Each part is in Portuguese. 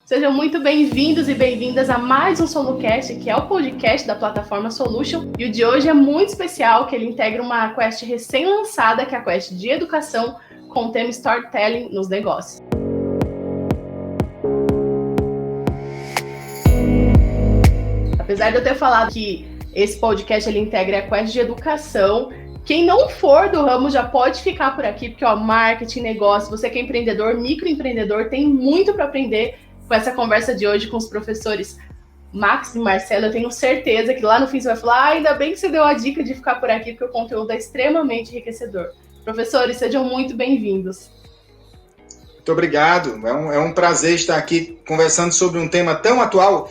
Sejam muito bem-vindos e bem-vindas a mais um SoluCast, que é o podcast da plataforma Solution. E o de hoje é muito especial, que ele integra uma quest recém-lançada, que é a quest de educação, com o tema Storytelling nos negócios. Apesar de eu ter falado que esse podcast ele integra a quest de educação, quem não for do ramo já pode ficar por aqui, porque marketing, negócio, você que é empreendedor, microempreendedor, tem muito para aprender com essa conversa de hoje com os professores Max e Marcelo. Eu tenho certeza que lá no fim você vai falar, ainda bem que você deu a dica de ficar por aqui, porque o conteúdo é extremamente enriquecedor. Professores, sejam muito bem-vindos. Muito obrigado. É um prazer estar aqui conversando sobre um tema tão atual,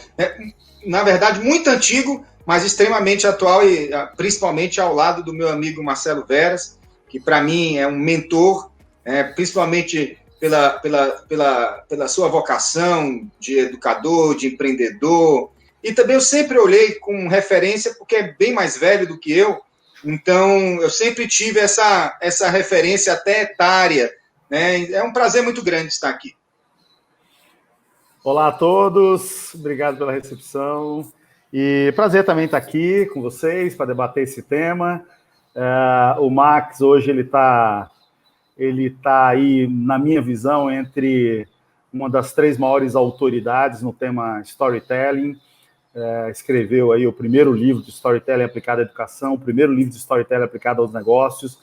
na verdade muito antigo, mas extremamente atual e principalmente ao lado do meu amigo Marcelo Veras, que para mim é um mentor, principalmente pela sua vocação de educador, de empreendedor. E também eu sempre olhei com referência, porque é bem mais velho do que eu, então eu sempre tive essa referência até etária, né? É um prazer muito grande estar aqui. Olá a todos, obrigado pela recepção. E prazer também estar aqui com vocês para debater esse tema. O Max hoje ele tá aí, na minha visão, entre uma das 3 maiores autoridades no tema storytelling. Escreveu aí o primeiro livro de storytelling aplicado à educação, o primeiro livro de storytelling aplicado aos negócios.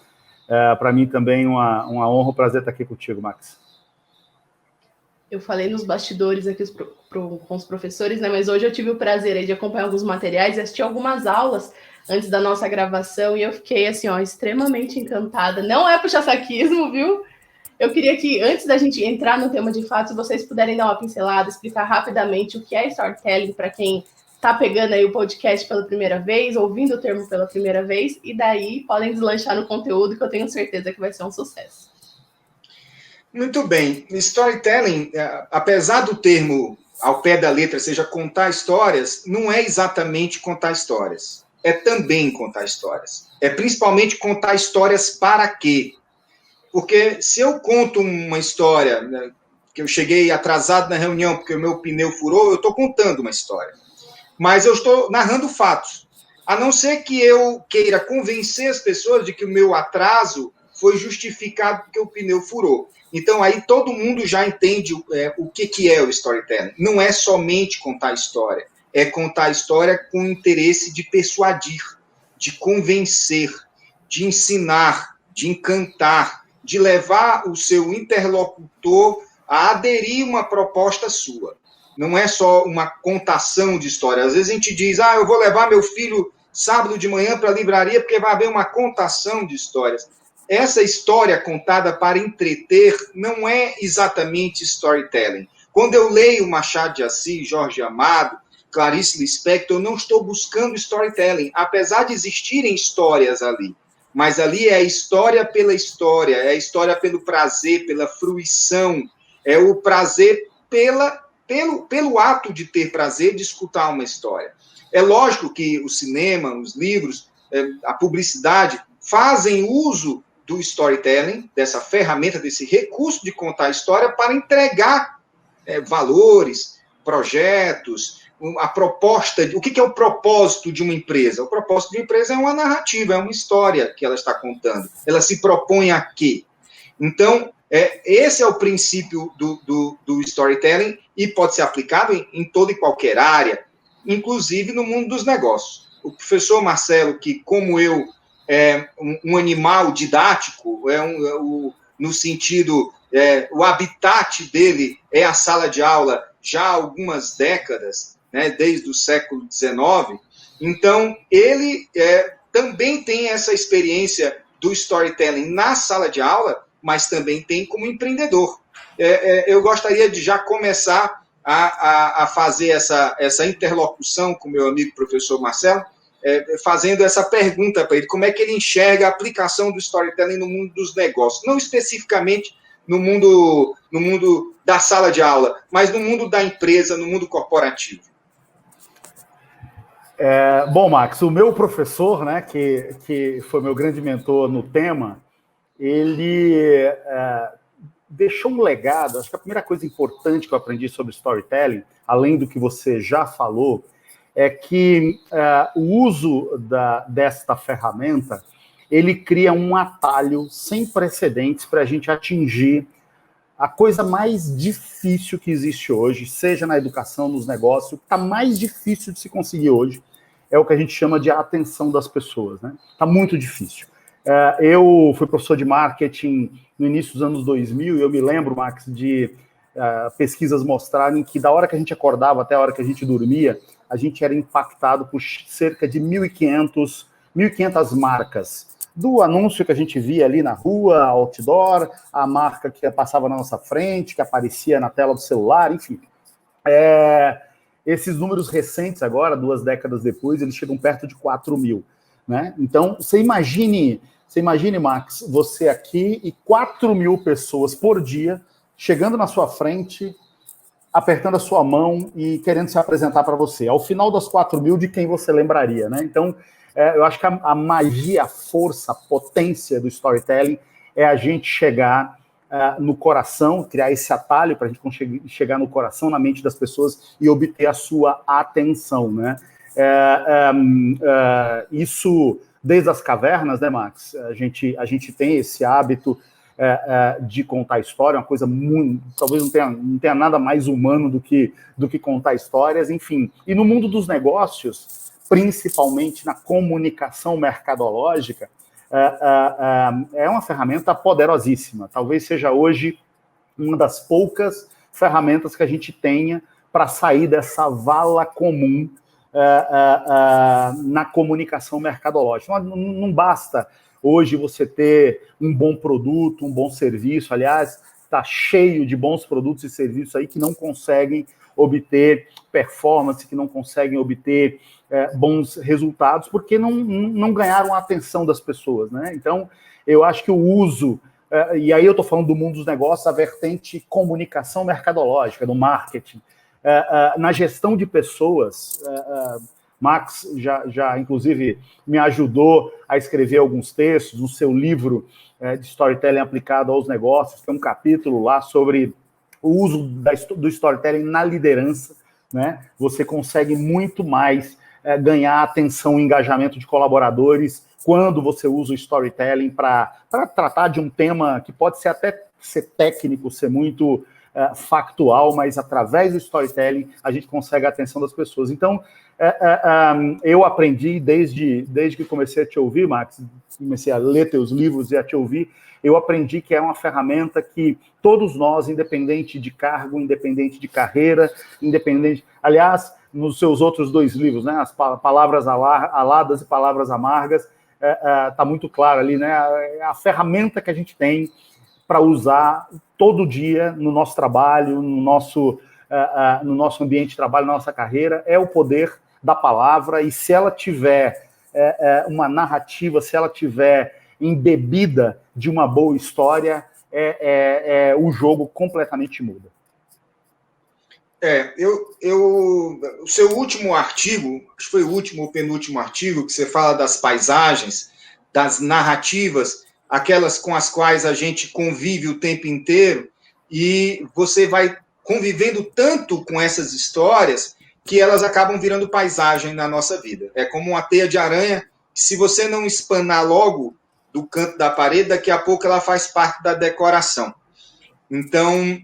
Para mim também uma honra, um prazer estar aqui contigo, Max. Eu falei nos bastidores aqui com os professores, né? Mas hoje eu tive o prazer aí de acompanhar alguns materiais e assistir algumas aulas antes da nossa gravação, e eu fiquei, assim, extremamente encantada. Não é puxa-saquismo, viu? Eu queria que, antes da gente entrar no tema de fato, se vocês puderem dar uma pincelada, explicar rapidamente o que é storytelling para quem está pegando aí o podcast pela primeira vez, ouvindo o termo pela primeira vez, e daí podem deslanchar no conteúdo, que eu tenho certeza que vai ser um sucesso. Muito bem. Storytelling, apesar do termo ao pé da letra seja contar histórias, não é exatamente contar histórias. É também contar histórias. É principalmente contar histórias para quê? Porque se eu conto uma história, né, que eu cheguei atrasado na reunião porque o meu pneu furou, eu estou contando uma história. Mas eu estou narrando fatos. A não ser que eu queira convencer as pessoas de que o meu atraso foi justificado porque o pneu furou. Então, aí todo mundo já entende o que é o storytelling. Não é somente contar história. É contar história com interesse de persuadir, de convencer, de ensinar, de encantar, de levar o seu interlocutor a aderir uma proposta sua. Não é só uma contação de história. Às vezes a gente diz, eu vou levar meu filho sábado de manhã para a livraria porque vai haver uma contação de histórias. Essa história contada para entreter não é exatamente storytelling. Quando eu leio Machado de Assis, Jorge Amado, Clarice Lispector, eu não estou buscando storytelling, apesar de existirem histórias ali. Mas ali é a história pela história, é a história pelo prazer, pela fruição, é o prazer pelo ato de ter prazer de escutar uma história. É lógico que o cinema, os livros, a publicidade fazem uso do storytelling, dessa ferramenta, desse recurso de contar a história para entregar valores, projetos, a proposta. O que é o propósito de uma empresa? O propósito de uma empresa é uma narrativa, é uma história que ela está contando. Ela se propõe a quê? Então, esse é o princípio do storytelling e pode ser aplicado em toda e qualquer área, inclusive no mundo dos negócios. O professor Marcelo, que como eu, é um animal didático, no sentido, o habitat dele é a sala de aula já há algumas décadas, né, desde o século XIX, então ele também tem essa experiência do storytelling na sala de aula, mas também tem como empreendedor. Eu gostaria de já começar a fazer essa interlocução com o meu amigo professor Marcelo, fazendo essa pergunta para ele, como é que ele enxerga a aplicação do storytelling no mundo dos negócios, não especificamente no mundo da sala de aula, mas no mundo da empresa, no mundo corporativo. Bom, Max, o meu professor, né, que foi meu grande mentor no tema, ele deixou um legado. Acho que a primeira coisa importante que eu aprendi sobre storytelling, além do que você já falou, é que o uso desta ferramenta, ele cria um atalho sem precedentes para a gente atingir a coisa mais difícil que existe hoje, seja na educação, nos negócios. O que está mais difícil de se conseguir hoje é o que a gente chama de atenção das pessoas, né? Está muito difícil. Eu fui professor de marketing no início dos anos 2000 e eu me lembro, Max, de pesquisas mostrarem que da hora que a gente acordava até a hora que a gente dormia, a gente era impactado por cerca de 1.500 marcas. Do anúncio que a gente via ali na rua, outdoor, a marca que passava na nossa frente, que aparecia na tela do celular, enfim. Esses números recentes agora, 2 décadas depois, eles chegam perto de 4.000, né? Então, você imagine, Max, você aqui e 4.000 pessoas por dia chegando na sua frente, apertando a sua mão e querendo se apresentar para você. Ao final das 4.000, de quem você lembraria, né? Então, eu acho que a magia, a força, a potência do storytelling é a gente chegar no coração, criar esse atalho para a gente chegar no coração, na mente das pessoas e obter a sua atenção, né? Isso, desde as cavernas, né, Max? A gente tem esse hábito de contar história, uma coisa muito... Talvez não tenha nada mais humano do que contar histórias, enfim. E no mundo dos negócios, principalmente na comunicação mercadológica, é uma ferramenta poderosíssima. Talvez seja hoje uma das poucas ferramentas que a gente tenha para sair dessa vala comum na comunicação mercadológica. Não basta hoje você ter um bom produto, um bom serviço. Aliás, está cheio de bons produtos e serviços aí que não conseguem obter performance, que não conseguem obter bons resultados, porque não ganharam a atenção das pessoas, né? Então, eu acho que o uso, e aí eu estou falando do mundo dos negócios, a vertente comunicação mercadológica, do marketing, na gestão de pessoas, Max já inclusive, me ajudou a escrever alguns textos no seu livro de storytelling aplicado aos negócios, tem um capítulo lá sobre o uso do storytelling na liderança, né? Você consegue muito mais ganhar atenção e engajamento de colaboradores quando você usa o storytelling para tratar de um tema que pode ser até ser técnico, ser muito factual, mas através do storytelling a gente consegue a atenção das pessoas. Então, eu aprendi desde que comecei a te ouvir, Max, comecei a ler teus livros e a te ouvir, eu aprendi que é uma ferramenta que todos nós, independente de cargo, independente de carreira, independente... Aliás, nos seus outros 2 livros, né, as palavras aladas e palavras amargas, está muito claro ali, né, a ferramenta que a gente tem para usar todo dia no nosso trabalho, no nosso ambiente de trabalho, na nossa carreira, é o poder da palavra, e se ela tiver uma narrativa, se ela tiver embebida de uma boa história, o jogo completamente muda. O seu último artigo, acho que foi o último ou penúltimo artigo, que você fala das paisagens, das narrativas, aquelas com as quais a gente convive o tempo inteiro, e você vai convivendo tanto com essas histórias que elas acabam virando paisagem na nossa vida. É como uma teia de aranha, que se você não espanar logo do canto da parede, daqui a pouco ela faz parte da decoração. Então,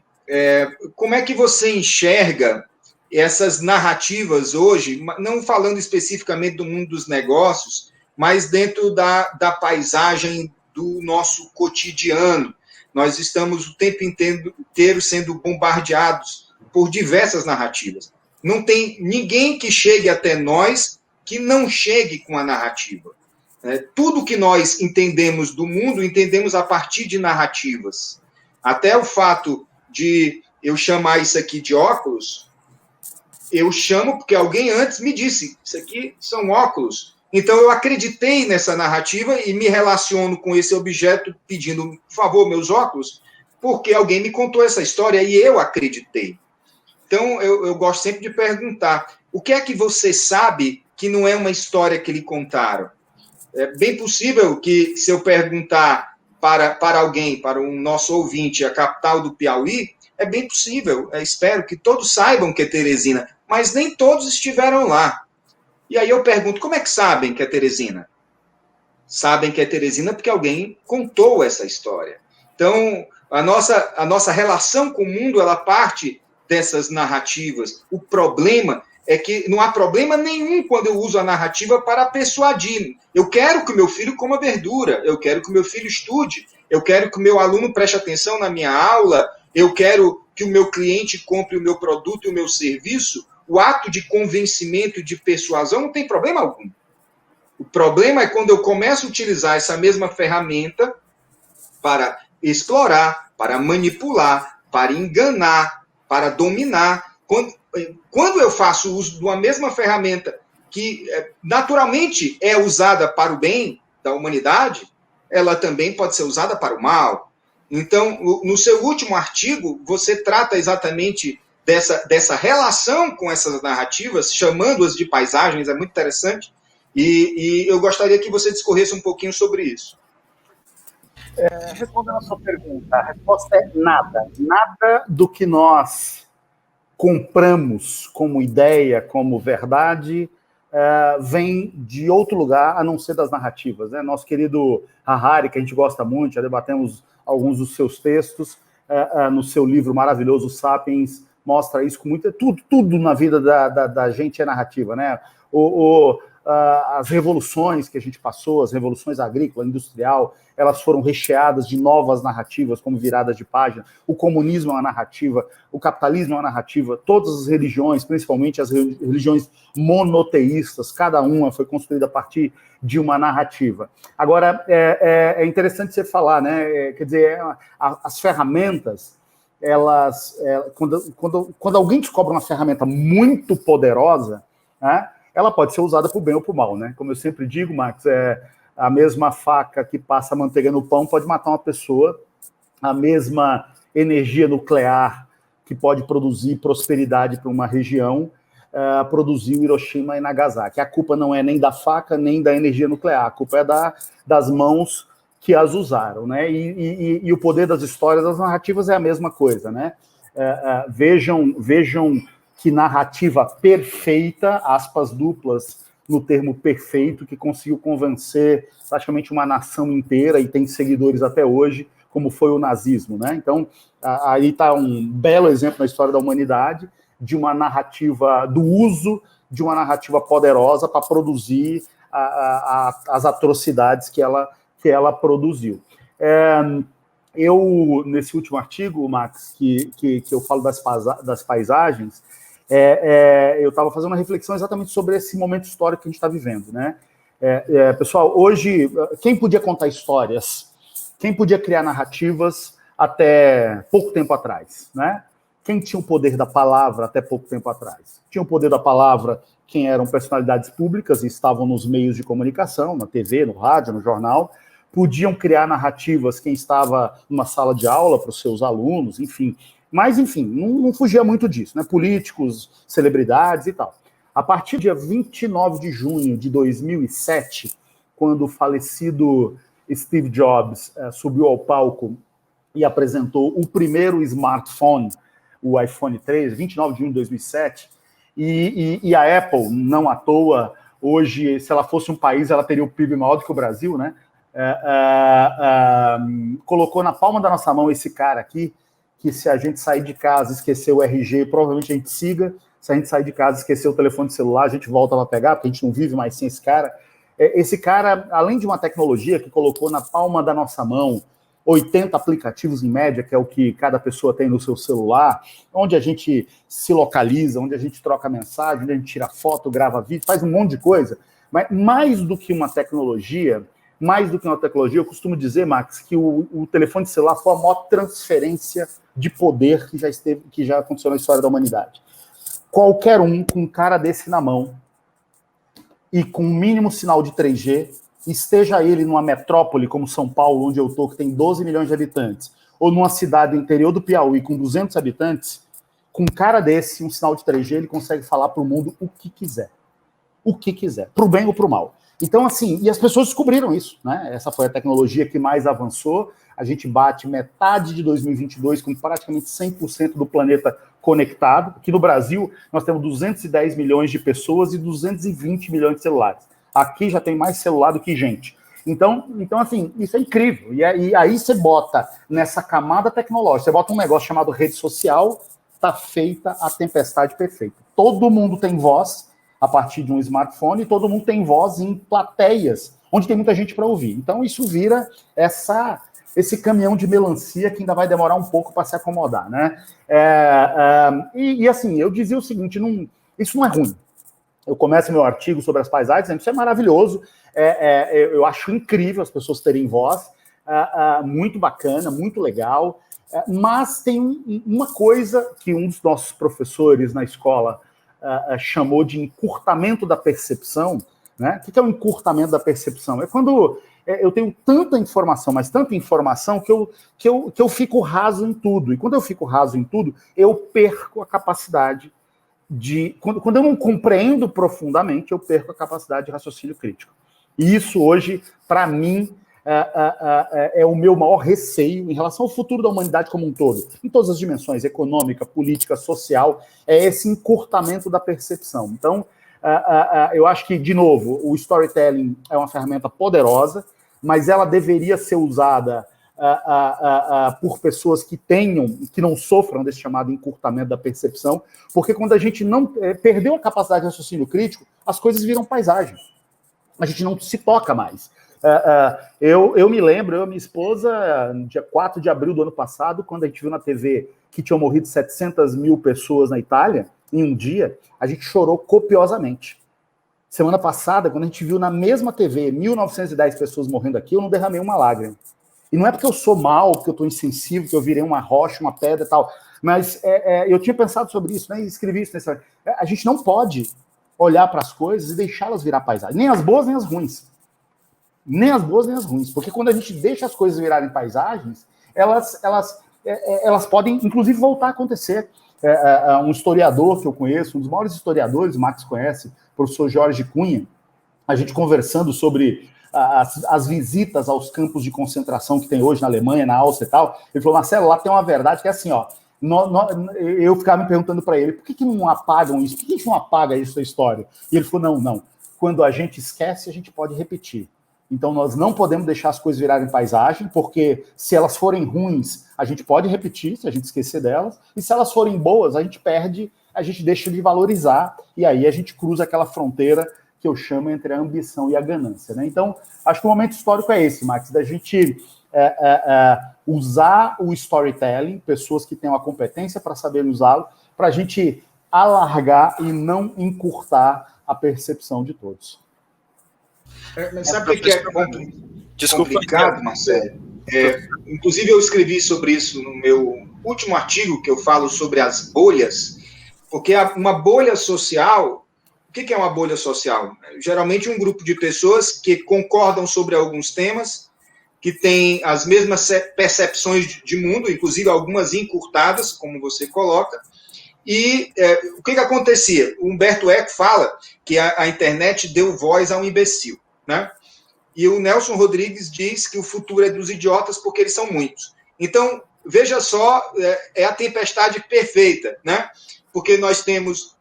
como é que você enxerga essas narrativas hoje, não falando especificamente do mundo dos negócios, mas dentro da paisagem do nosso cotidiano? Nós estamos o tempo inteiro sendo bombardeados por diversas narrativas. Não tem ninguém que chegue até nós que não chegue com a narrativa. Tudo que nós entendemos do mundo, entendemos a partir de narrativas. Até o fato de eu chamar isso aqui de óculos, eu chamo porque alguém antes me disse, isso aqui são óculos. Então eu acreditei nessa narrativa e me relaciono com esse objeto pedindo, por favor, meus óculos, porque alguém me contou essa história e eu acreditei. Então eu gosto sempre de perguntar, o que é que você sabe que não é uma história que lhe contaram? É bem possível que, se eu perguntar para alguém, para um nosso ouvinte, a capital do Piauí, é bem possível. Espero que todos saibam que é Teresina, mas nem todos estiveram lá. E aí eu pergunto, como é que sabem que é Teresina? Sabem que é Teresina porque alguém contou essa história. Então, a nossa relação com o mundo, ela parte dessas narrativas. O problema é que não há problema nenhum quando eu uso a narrativa para persuadir. Eu quero que o meu filho coma verdura, eu quero que o meu filho estude, eu quero que o meu aluno preste atenção na minha aula, eu quero que o meu cliente compre o meu produto e o meu serviço. O ato de convencimento e de persuasão não tem problema algum. O problema é quando eu começo a utilizar essa mesma ferramenta para explorar, para manipular, para enganar, para dominar. Quando eu faço uso de uma mesma ferramenta que naturalmente é usada para o bem da humanidade, ela também pode ser usada para o mal. Então, no seu último artigo, você trata exatamente dessa relação com essas narrativas, chamando-as de paisagens, é muito interessante, e eu gostaria que você discorresse um pouquinho sobre isso. Respondendo a sua pergunta, a resposta é nada. Nada do que nós compramos como ideia, como verdade, vem de outro lugar, a não ser das narrativas. Né? Nosso querido Harari, que a gente gosta muito, já debatemos alguns dos seus textos, no seu livro maravilhoso, Sapiens, mostra isso com muito... Tudo na vida da gente é narrativa, né? As revoluções que a gente passou, as revoluções agrícola, industrial, elas foram recheadas de novas narrativas, como viradas de página. O comunismo é uma narrativa, o capitalismo é uma narrativa, todas as religiões, principalmente as religiões monoteístas, cada uma foi construída a partir de uma narrativa. Agora, é interessante você falar, né? Quer dizer, as ferramentas, elas... Quando alguém descobre uma ferramenta muito poderosa, né, ela pode ser usada para o bem ou para o mal, né? Como eu sempre digo, Max, a mesma faca que passa manteiga no pão pode matar uma pessoa, a mesma energia nuclear que pode produzir prosperidade para uma região, produziu Hiroshima e Nagasaki. A culpa não é nem da faca, nem da energia nuclear, a culpa é das mãos que as usaram, né? E o poder das histórias, das narrativas é a mesma coisa, né? Vejam que narrativa perfeita, aspas duplas no termo perfeito, que conseguiu convencer praticamente uma nação inteira e tem seguidores até hoje, como foi o nazismo, né? Então, aí está um belo exemplo na história da humanidade de uma narrativa, do uso de uma narrativa poderosa para produzir as atrocidades que ela produziu. Eu, nesse último artigo, Max, que eu falo das paisagens, eu estava fazendo uma reflexão exatamente sobre esse momento histórico que a gente está vivendo, né? Pessoal, hoje, quem podia contar histórias? Quem podia criar narrativas até pouco tempo atrás, né? Quem tinha o poder da palavra até pouco tempo atrás? Tinha o poder da palavra quem eram personalidades públicas e estavam nos meios de comunicação, na TV, no rádio, no jornal. Podiam criar narrativas quem estava numa sala de aula para os seus alunos, enfim. Mas, enfim, não fugia muito disso, né? Políticos, celebridades e tal. A partir do dia 29 de junho de 2007, quando o falecido Steve Jobs subiu ao palco e apresentou o primeiro smartphone, o iPhone 3, 29 de junho de 2007, e a Apple, não à toa, hoje, se ela fosse um país, ela teria o PIB maior do que o Brasil, né? Colocou na palma da nossa mão esse cara aqui, que se a gente sair de casa, esquecer o RG, provavelmente a gente siga. Se a gente sair de casa, esquecer o telefone celular, a gente volta para pegar, porque a gente não vive mais sem esse cara. Esse cara, além de uma tecnologia que colocou na palma da nossa mão 80 aplicativos em média, que é o que cada pessoa tem no seu celular, onde a gente se localiza, onde a gente troca mensagem, onde a gente tira foto, grava vídeo, faz um monte de coisa. Mas mais do que uma tecnologia, eu costumo dizer, Max, que o telefone celular foi a maior transferência de poder que já aconteceu na história da humanidade. Qualquer um com um cara desse na mão e com um mínimo sinal de 3G, esteja ele numa metrópole como São Paulo, onde eu estou, que tem 12 milhões de habitantes, ou numa cidade do interior do Piauí com 200 habitantes, com um cara desse, um sinal de 3G, ele consegue falar para o mundo o que quiser. O que quiser, para o bem ou para o mal. Então, assim, e as pessoas descobriram isso, né? Essa foi a tecnologia que mais avançou. A gente bate metade de 2022 com praticamente 100% do planeta conectado. Aqui no Brasil, nós temos 210 milhões de pessoas e 220 milhões de celulares. Aqui já tem mais celular do que gente. Então assim, isso é incrível. E aí você bota nessa camada tecnológica, você bota um negócio chamado rede social, está feita a tempestade perfeita. Todo mundo tem voz a partir de um smartphone e todo mundo tem voz em plateias, onde tem muita gente para ouvir. Então isso vira esse caminhão de melancia que ainda vai demorar um pouco para se acomodar, né? Assim, eu dizia o seguinte, isso não é ruim. Eu começo meu artigo sobre as paisagens, dizendo, isso é maravilhoso, eu acho incrível as pessoas terem voz, muito bacana, muito legal, mas tem uma coisa que um dos nossos professores na escola chamou de encurtamento da percepção, né? O que é o encurtamento da percepção? É quando eu tenho tanta informação, mas tanta informação que eu fico raso em tudo. E quando eu fico raso em tudo, eu perco a capacidade de... Quando eu não compreendo profundamente, eu perco a capacidade de raciocínio crítico. E isso hoje, para mim, é o meu maior receio em relação ao futuro da humanidade como um todo, em todas as dimensões, econômica, política, social, é esse encurtamento da percepção. Então, eu acho que, de novo, o storytelling é uma ferramenta poderosa, mas ela deveria ser usada por pessoas que não sofram desse chamado encurtamento da percepção, porque quando a gente não perdeu a capacidade de raciocínio crítico, as coisas viram paisagem. A gente não se toca mais. Eu me lembro, eu e minha esposa, no dia 4 de abril do ano passado, quando a gente viu na TV que tinham morrido 700 mil pessoas na Itália, em um dia, a gente chorou copiosamente. Semana passada, quando a gente viu na mesma TV 1.910 pessoas morrendo aqui, eu não derramei uma lágrima. E não é porque eu sou mal, porque eu estou insensível, que eu virei uma rocha, uma pedra e tal, mas eu tinha pensado sobre isso, né, e escrevi isso. A gente não pode olhar para as coisas e deixá-las virar paisagem, nem as boas nem as ruins. Nem as boas nem as ruins, porque quando a gente deixa as coisas virarem paisagens, elas podem, inclusive, voltar a acontecer. Um historiador que eu conheço, um dos maiores historiadores, o Max conhece, o professor Jorge Cunha, a gente conversando sobre as visitas aos campos de concentração que tem hoje na Alemanha, na Áustria e tal, ele falou, Marcelo, lá tem uma verdade que é assim, ó, eu ficava me perguntando para ele, por que não apagam isso? Por que a gente não apaga isso da história? E ele falou, não, quando a gente esquece, a gente pode repetir. Então, nós não podemos deixar as coisas virarem paisagem, porque se elas forem ruins, a gente pode repetir, se a gente esquecer delas, e se elas forem boas, a gente perde, a gente deixa de valorizar, e aí a gente cruza aquela fronteira que eu chamo entre a ambição e a ganância, né? Então, acho que o momento histórico é esse, Max, da gente usar o storytelling, pessoas que tenham a competência para saber usá-lo, para a gente alargar e não encurtar a percepção de todos. Mas sabe o que é complicado, Marcelo? Inclusive, eu escrevi sobre isso no meu último artigo, que eu falo sobre as bolhas, porque uma bolha social... O que é uma bolha social? Geralmente um grupo de pessoas que concordam sobre alguns temas, que têm as mesmas percepções de mundo, inclusive algumas encurtadas, como você coloca. E o que acontecia? O Humberto Eco fala que a internet deu voz a um imbecil, né? E o Nelson Rodrigues diz que o futuro é dos idiotas porque eles são muitos. Então, veja só, é a tempestade perfeita, né? Porque nós temos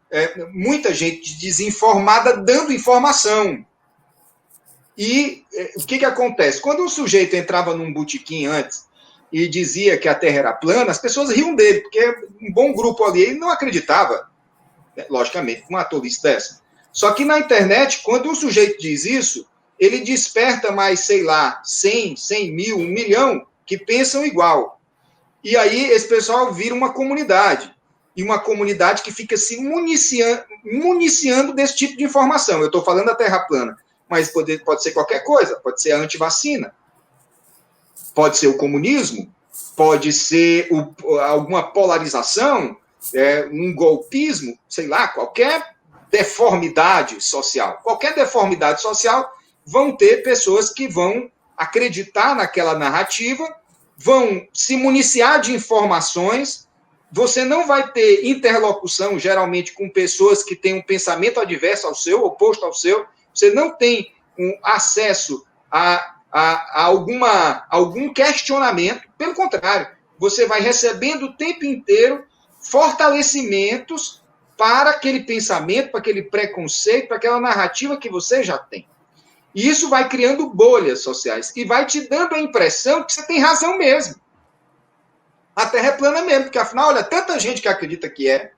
muita gente desinformada dando informação. E o que acontece? Quando um sujeito entrava num botequim antes e dizia que a Terra era plana, as pessoas riam dele, porque um bom grupo ali ele não acreditava, logicamente, com uma tolice dessa. Só que na internet, quando um sujeito diz isso, ele desperta mais, sei lá, 100 mil, 1 milhão, que pensam igual. E aí esse pessoal vira uma comunidade. E uma comunidade que fica se municiando desse tipo de informação. Eu estou falando da Terra plana, mas pode ser qualquer coisa. Pode ser a antivacina, pode ser o comunismo, pode ser alguma polarização, um golpismo, sei lá, qualquer deformidade social. Qualquer deformidade social vão ter pessoas que vão acreditar naquela narrativa, vão se municiar de informações. Você não vai ter interlocução, geralmente, com pessoas que têm um pensamento adverso ao seu, oposto ao seu. Você não tem um acesso a algum questionamento. Pelo contrário, você vai recebendo o tempo inteiro fortalecimentos para aquele pensamento, para aquele preconceito, para aquela narrativa que você já tem. E isso vai criando bolhas sociais e vai te dando a impressão que você tem razão mesmo. A Terra é plana mesmo, porque afinal, olha, tanta gente que acredita que é.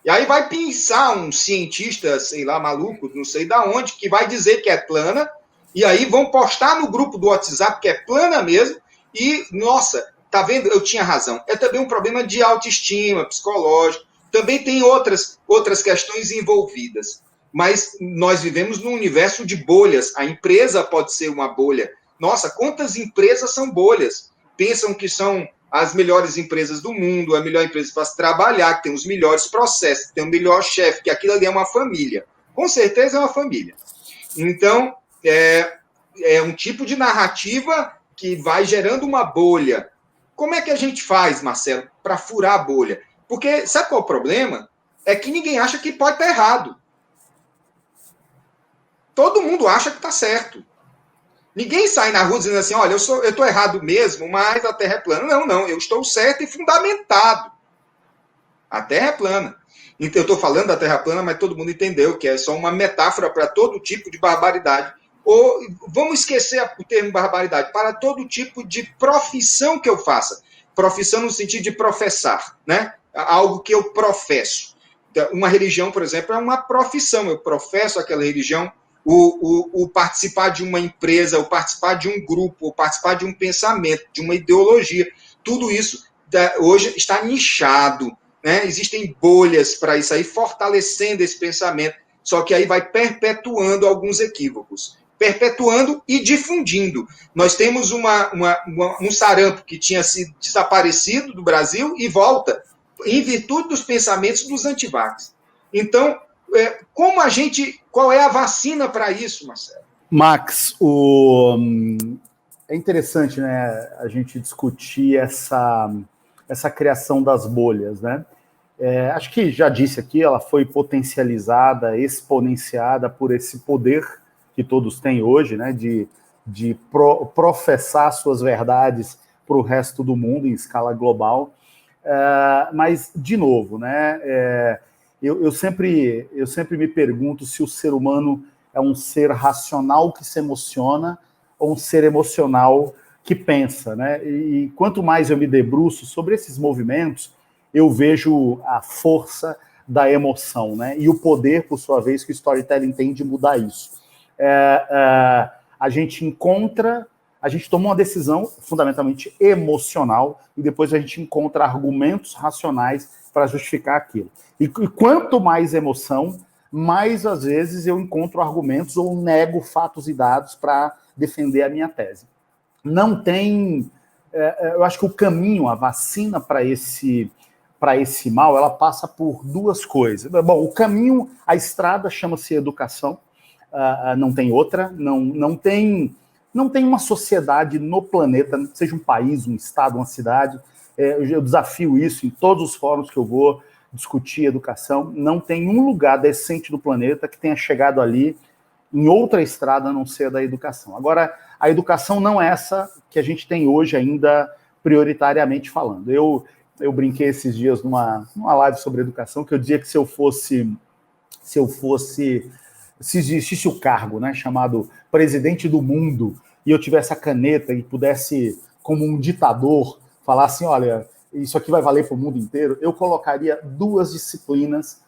E aí vai pensar um cientista, sei lá, maluco, não sei da onde, que vai dizer que é plana, e aí vão postar no grupo do WhatsApp que é plana mesmo, e, nossa, tá vendo? Eu tinha razão. É também um problema de autoestima, psicológico, também tem outras questões envolvidas. Mas nós vivemos num universo de bolhas. A empresa pode ser uma bolha. Nossa, quantas empresas são bolhas? Pensam que são as melhores empresas do mundo, a melhor empresa para se trabalhar, que tem os melhores processos, que tem o melhor chefe, que aquilo ali é uma família. Com certeza é uma família. Então, é um tipo de narrativa que vai gerando uma bolha. Como é que a gente faz, Marcelo, para furar a bolha? Porque, sabe qual é o problema? É que ninguém acha que pode estar errado. Todo mundo acha que está certo. Ninguém sai na rua dizendo assim, olha, eu estou errado mesmo, mas a Terra é plana. Não, eu estou certo e fundamentado. A Terra é plana. Então, eu estou falando da Terra plana, mas todo mundo entendeu que é só uma metáfora para todo tipo de barbaridade. Ou, vamos esquecer o termo barbaridade, para todo tipo de profissão que eu faça. Profissão no sentido de professar, né? Algo que eu professo. Uma religião, por exemplo, é uma profissão. Eu professo aquela religião. O participar de uma empresa, o participar de um grupo, o participar de um pensamento, de uma ideologia, tudo isso hoje está nichado, né? Existem bolhas para isso aí, fortalecendo esse pensamento, só que aí vai perpetuando alguns equívocos, perpetuando e difundindo. Nós temos um sarampo que tinha sido desaparecido do Brasil e volta, em virtude dos pensamentos dos antivax. Então, qual é a vacina para isso, Marcelo? Max, é interessante, né, a gente discutir essa criação das bolhas, né? Acho que já disse aqui, ela foi potencializada, exponenciada por esse poder que todos têm hoje, né, de professar suas verdades para o resto do mundo em escala global. Mas, de novo, né, eu sempre me pergunto se o ser humano é um ser racional que se emociona ou um ser emocional que pensa, né? E quanto mais eu me debruço sobre esses movimentos, eu vejo a força da emoção, né? E o poder, por sua vez, que o storytelling tem de mudar isso. A gente toma uma decisão fundamentalmente emocional e depois a gente encontra argumentos racionais para justificar aquilo. E quanto mais emoção, mais às vezes eu encontro argumentos ou nego fatos e dados para defender a minha tese. Não tem... eu acho que o caminho, a vacina para esse mal, ela passa por duas coisas. Bom, o caminho, a estrada chama-se educação, não tem outra, não tem uma sociedade no planeta, seja um país, um estado, uma cidade, eu desafio isso em todos os fóruns que eu vou discutir educação, não tem um lugar decente do planeta que tenha chegado ali em outra estrada a não ser a da educação. Agora, a educação não é essa que a gente tem hoje ainda prioritariamente falando. Eu brinquei esses dias numa live sobre educação, que eu dizia que se existisse o cargo, né, chamado presidente do mundo, e eu tivesse a caneta e pudesse, como um ditador, falar assim, olha, isso aqui vai valer para o mundo inteiro, eu colocaria duas disciplinas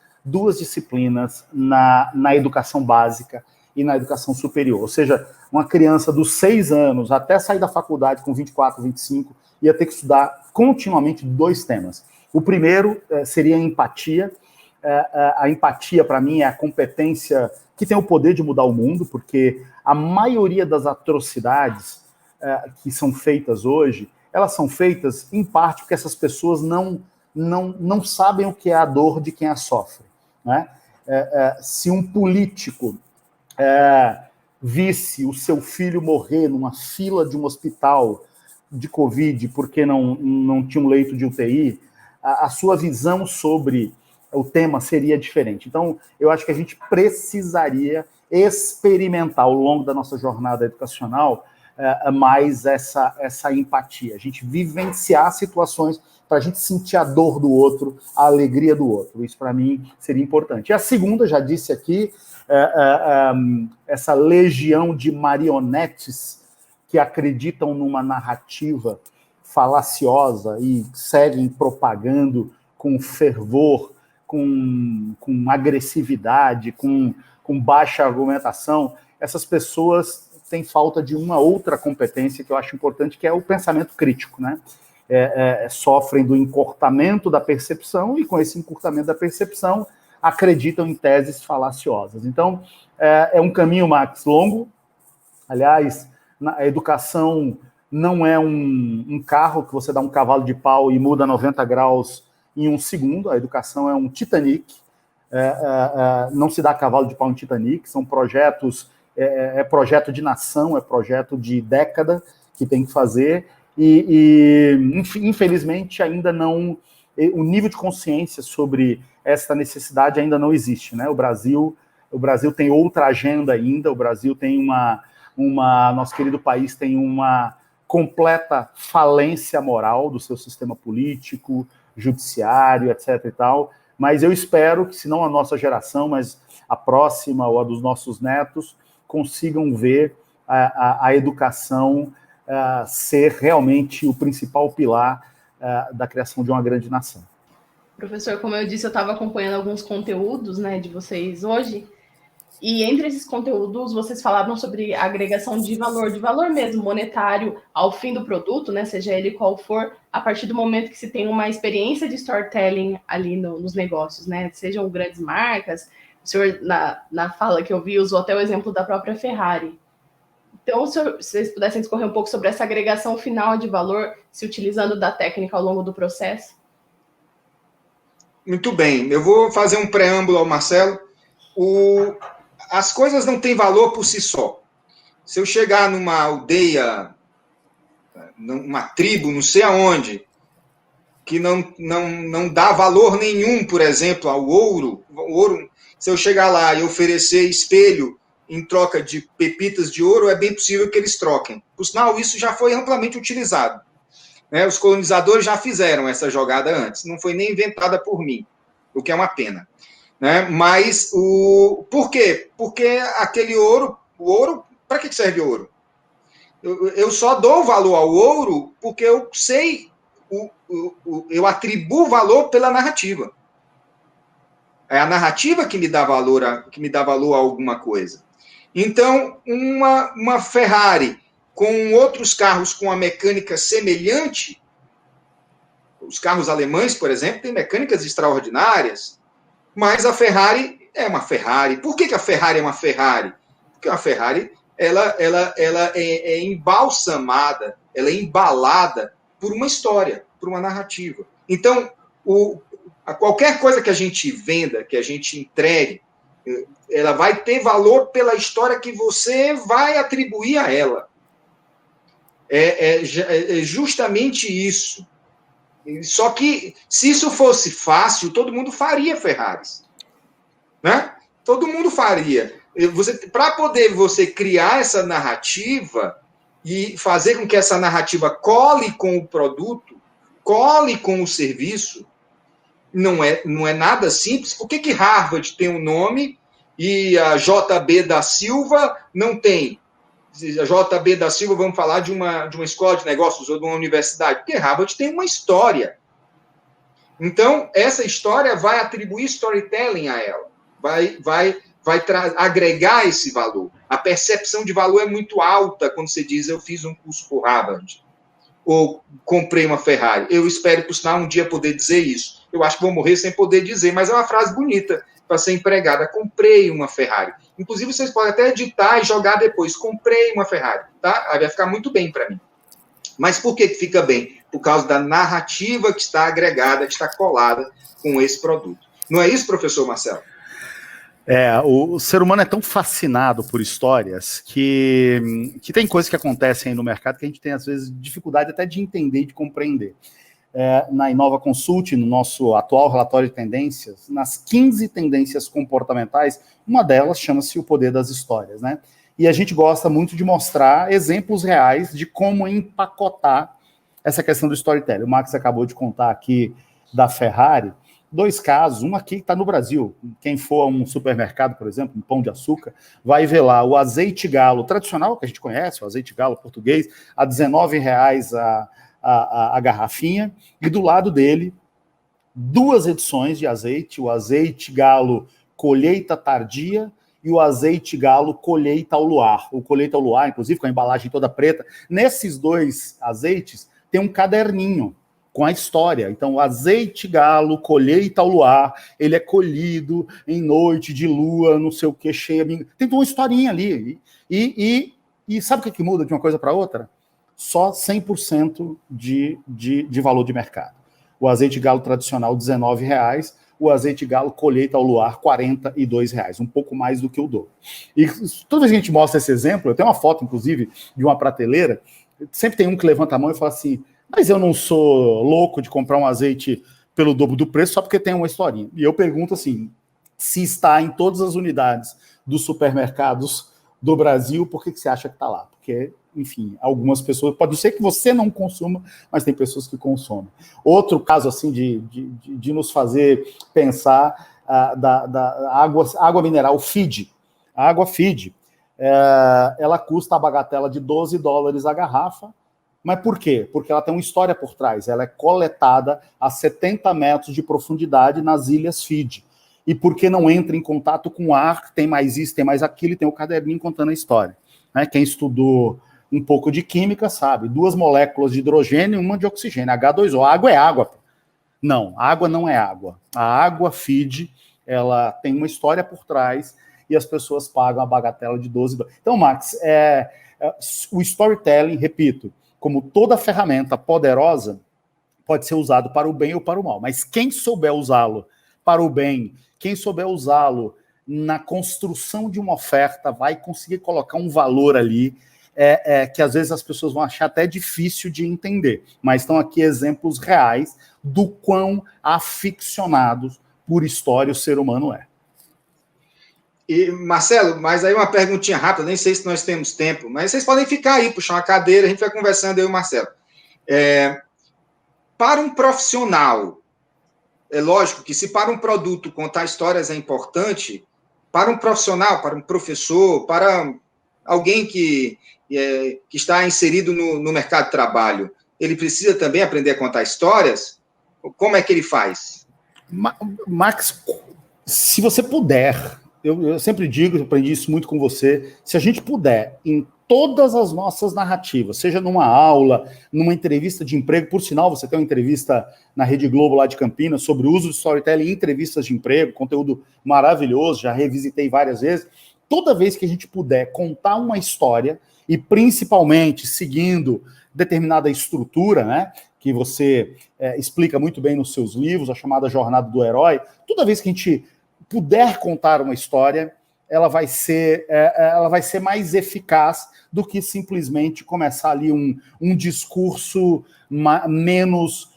na educação básica e na educação superior. Ou seja, uma criança dos 6 anos até sair da faculdade com 24, 25, ia ter que estudar continuamente 2 temas. O primeiro seria a empatia. A empatia, para mim, é a competência que tem o poder de mudar o mundo, porque a maioria das atrocidades que são feitas hoje, elas são feitas, em parte, porque essas pessoas não sabem o que é a dor de quem a sofre, né? Se um político visse o seu filho morrer numa fila de um hospital de Covid porque não tinha um leito de UTI, a sua visão sobre o tema seria diferente. Então, eu acho que a gente precisaria experimentar ao longo da nossa jornada educacional mais essa empatia, a gente vivenciar situações para a gente sentir a dor do outro, a alegria do outro. Isso, para mim, seria importante. E a segunda, já disse aqui, essa legião de marionetes que acreditam numa narrativa falaciosa e seguem propagando com fervor, com agressividade, com baixa argumentação. Essas pessoas têm falta de uma outra competência que eu acho importante, que é o pensamento crítico, né? Sofrem do encurtamento da percepção e, com esse encurtamento da percepção, acreditam em teses falaciosas. Então, é um caminho, Max, longo. Aliás, a educação não é um carro que você dá um cavalo de pau e muda 90 graus em um segundo. A educação é um Titanic. Não se dá cavalo de pau em Titanic. São projetos, projeto de nação, é projeto de década que tem que fazer. E infelizmente, ainda não... O nível de consciência sobre essa necessidade ainda não existe, né? O Brasil tem outra agenda ainda. O Brasil tem nosso querido país tem uma completa falência moral do seu sistema político, judiciário, etc. e tal. Mas eu espero que, se não a nossa geração, mas a próxima ou a dos nossos netos, consigam ver a educação ser realmente o principal pilar da criação de uma grande nação. Professor, como eu disse, eu estava acompanhando alguns conteúdos, né, de vocês hoje, e entre esses conteúdos vocês falavam sobre agregação de valor mesmo, monetário, ao fim do produto, né, seja ele qual for, a partir do momento que se tem uma experiência de storytelling ali nos negócios, né, sejam grandes marcas. O senhor, na fala que eu vi, usou até o exemplo da própria Ferrari. Então, se vocês pudessem discorrer um pouco sobre essa agregação final de valor, se utilizando da técnica ao longo do processo. Muito bem, eu vou fazer um preâmbulo ao Marcelo. As coisas não têm valor por si só. Se eu chegar numa aldeia, numa tribo, não sei aonde, que não dá valor nenhum, por exemplo, ao ouro, se eu chegar lá e oferecer espelho em troca de pepitas de ouro, é bem possível que eles troquem. Por sinal, isso já foi amplamente utilizado. Os colonizadores já fizeram essa jogada antes, não foi nem inventada por mim, o que é uma pena. Mas, por quê? Porque aquele ouro, para que serve ouro? Eu só dou valor ao ouro porque eu sei, eu atribuo valor pela narrativa. É a narrativa que me dá valor a alguma coisa. Então, uma Ferrari com outros carros com a mecânica semelhante, os carros alemães, por exemplo, têm mecânicas extraordinárias, mas a Ferrari é uma Ferrari. Por que a Ferrari é uma Ferrari? Porque a Ferrari ela é embalsamada, ela é embalada por uma história, por uma narrativa. Então, qualquer coisa que a gente venda, que a gente entregue, ela vai ter valor pela história que você vai atribuir a ela. É justamente isso. Só que, se isso fosse fácil, todo mundo faria Ferraris. Né? Todo mundo faria. Para poder você criar essa narrativa e fazer com que essa narrativa cole com o produto, cole com o serviço, não é nada simples. Por que Harvard tem um nome e a JB da Silva não tem? A JB da Silva, vamos falar de uma escola de negócios ou de uma universidade, porque Harvard tem uma história. Então, essa história vai atribuir storytelling a ela, vai agregar esse valor. A percepção de valor é muito alta quando você diz, eu fiz um curso por Harvard, ou comprei uma Ferrari. Eu espero, por sinal, um dia poder dizer isso. Eu acho que vou morrer sem poder dizer, mas é uma frase bonita para ser empregada. Comprei uma Ferrari. Inclusive, vocês podem até editar e jogar depois. Comprei uma Ferrari, tá? Aí vai ficar muito bem para mim. Mas por que fica bem? Por causa da narrativa que está agregada, que está colada com esse produto. Não é isso, professor Marcelo? O ser humano é tão fascinado por histórias que tem coisas que acontecem aí no mercado que a gente tem, às vezes, dificuldade até de entender e de compreender. na Inova Consult, no nosso atual relatório de tendências, nas 15 tendências comportamentais, uma delas chama-se o poder das histórias, né? E a gente gosta muito de mostrar exemplos reais de como empacotar essa questão do storytelling. O Max acabou de contar aqui da Ferrari, 2 casos, um aqui que está no Brasil. Quem for a um supermercado, por exemplo, um Pão de Açúcar, vai ver lá o azeite galo tradicional, que a gente conhece, o azeite galo português, a R$19 a garrafinha, e do lado dele, 2 edições de azeite, o azeite galo colheita tardia e o azeite galo colheita ao luar. O colheita ao luar, inclusive, com a embalagem toda preta. Nesses 2 azeites, tem um caderninho com a história. Então, o azeite galo colheita ao luar, ele é colhido em noite de lua, não sei o que, cheia. Tem uma historinha ali. E sabe o que muda de uma coisa para outra? Só 100% de valor de mercado. O azeite galo tradicional, R$19, o azeite galo colheita ao luar, R$42, um pouco mais do que o dobro. E toda vez que a gente mostra esse exemplo, eu tenho uma foto, inclusive, de uma prateleira, sempre tem um que levanta a mão e fala assim, mas eu não sou louco de comprar um azeite pelo dobro do preço só porque tem uma historinha. E eu pergunto assim, se está em todas as unidades dos supermercados do Brasil, por que você acha que está lá? Porque, enfim, algumas pessoas, pode ser que você não consuma, mas tem pessoas que consomem. Outro caso, assim, de nos fazer pensar da água mineral, Fiji. A água Fiji, ela custa a bagatela de $12 a garrafa. Mas por quê? Porque ela tem uma história por trás. Ela é coletada a 70 metros de profundidade nas ilhas Fiji. E porque não entra em contato com o ar, tem mais isso, tem mais aquilo, e tem o caderninho contando a história. Né? Quem estudou um pouco de química sabe, 2 moléculas de hidrogênio e uma de oxigênio, H2O. A água é água. Não, a água não é água. A água Fiji, ela tem uma história por trás e as pessoas pagam a bagatela de $12. Então, Max, o storytelling, repito, como toda ferramenta poderosa, pode ser usado para o bem ou para o mal. Mas quem souber usá-lo para o bem, quem souber usá-lo na construção de uma oferta, vai conseguir colocar um valor ali que às vezes as pessoas vão achar até difícil de entender. Mas estão aqui exemplos reais do quão aficionado por história o ser humano é. E, Marcelo, mas aí uma perguntinha rápida, nem sei se nós temos tempo, mas vocês podem ficar aí, puxar uma cadeira, a gente vai conversando, eu e o Marcelo. Para um profissional, é lógico que se para um produto contar histórias é importante, para um profissional, para um professor, para alguém que está inserido no mercado de trabalho, ele precisa também aprender a contar histórias? Como é que ele faz? Max, se você puder, eu sempre digo, eu aprendi isso muito com você, se a gente puder, em todas as nossas narrativas, seja numa aula, numa entrevista de emprego, por sinal, você tem uma entrevista na Rede Globo lá de Campinas sobre o uso de storytelling em entrevistas de emprego, conteúdo maravilhoso, já revisitei várias vezes. Toda vez que a gente puder contar uma história, e principalmente seguindo determinada estrutura, né, que você explica muito bem nos seus livros, a chamada Jornada do Herói, toda vez que a gente puder contar uma história, ela vai ser mais eficaz do que simplesmente começar ali um discurso menos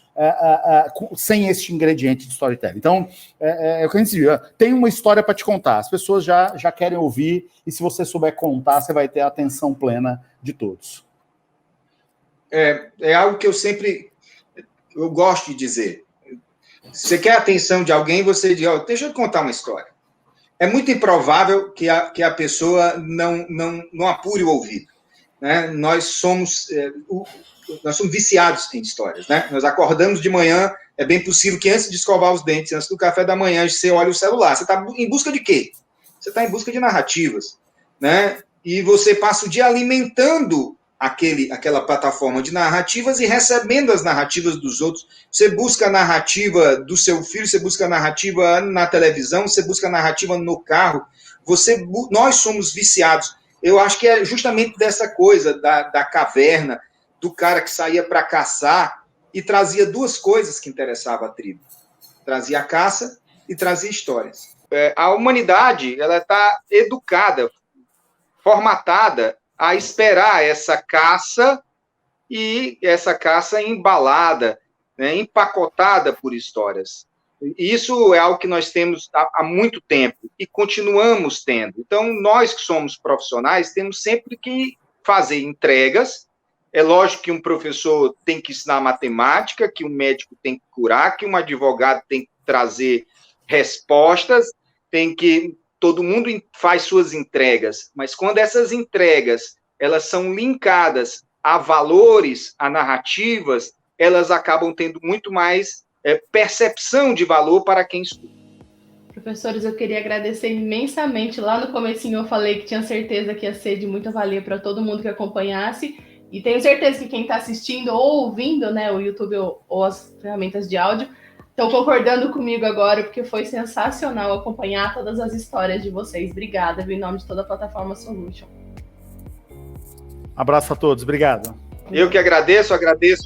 sem este ingrediente de storytelling. Então, é o que a gente diz, tem uma história para te contar, as pessoas já querem ouvir, e se você souber contar, você vai ter a atenção plena de todos. É algo que eu gosto de dizer. Se você quer a atenção de alguém, você diz, deixa eu contar uma história. É muito improvável que a pessoa não apure o ouvido. Né? Nós somos viciados em histórias. Né? Nós acordamos de manhã, é bem possível que antes de escovar os dentes, antes do café da manhã, você olha o celular. Você está em busca de quê? Você está em busca de narrativas. Né? E você passa o dia alimentando aquela plataforma de narrativas e recebendo as narrativas dos outros. Você busca a narrativa do seu filho, você busca a narrativa na televisão, você busca a narrativa no carro. Nós somos viciados. Eu acho que é justamente dessa coisa da caverna, do cara que saía para caçar e trazia 2 coisas que interessavam a tribo. Trazia a caça e trazia histórias. A humanidade ela está educada, formatada a esperar essa caça e essa caça embalada né, empacotada por histórias. Isso é algo que nós temos há muito tempo e continuamos tendo. Então, nós que somos profissionais temos sempre que fazer entregas. É lógico que um professor tem que ensinar matemática, que um médico tem que curar, que um advogado tem que trazer respostas, todo mundo faz suas entregas, mas quando essas entregas elas são linkadas a valores, a narrativas, elas acabam tendo muito mais percepção de valor para quem escuta. Professores, eu queria agradecer imensamente. Lá no comecinho eu falei que tinha certeza que ia ser de muita valia para todo mundo que acompanhasse, e tenho certeza que quem está assistindo ou ouvindo, né, o YouTube ou as ferramentas de áudio, estão concordando comigo agora, porque foi sensacional acompanhar todas as histórias de vocês. Obrigada, em nome de toda a plataforma Solution. Abraço a todos, obrigado. Eu que agradeço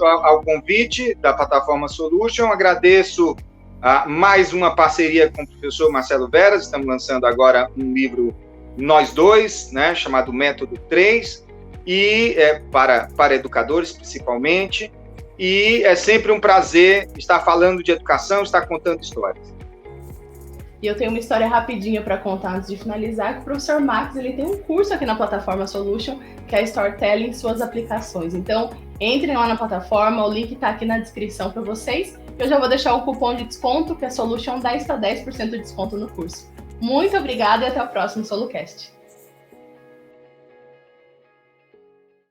ao convite da plataforma Solution, agradeço mais uma parceria com o professor Marcelo Veras. Estamos lançando agora um livro, nós dois, né, chamado Método 3, e para educadores, principalmente, e é sempre um prazer estar falando de educação, estar contando histórias. E eu tenho uma história rapidinha para contar antes de finalizar, que o professor Max ele tem um curso aqui na plataforma Solution, que é Storytelling, suas aplicações. Então, entrem lá na plataforma, o link está aqui na descrição para vocês. Eu já vou deixar o cupom de desconto, que é Solution 10 para 10% de desconto no curso. Muito obrigada e até o próximo SoluCast.